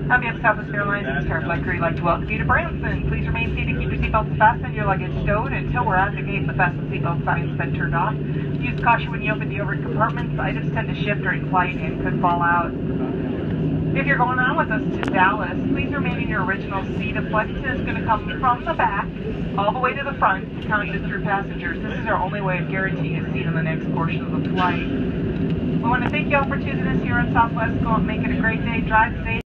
On behalf of Southwest Airlines and Star Flight Crew, we'd like to welcome you to Branson. Please remain seated, keep your seatbelts fastened, your luggage stowed until we're at the gate and the fasten seatbelt sign's been turned off. Use caution when you open the overhead compartments. Items tend to shift during flight and could fall out. If you're going on with us to Dallas, please remain in your original seat. A flight attendant is going to come from the back all the way to the front to count you through passengers. This is our only way of guaranteeing a seat on the next portion of the flight. We want to thank you all for choosing us here on Southwest. Go out and make it a great day. Drive safe.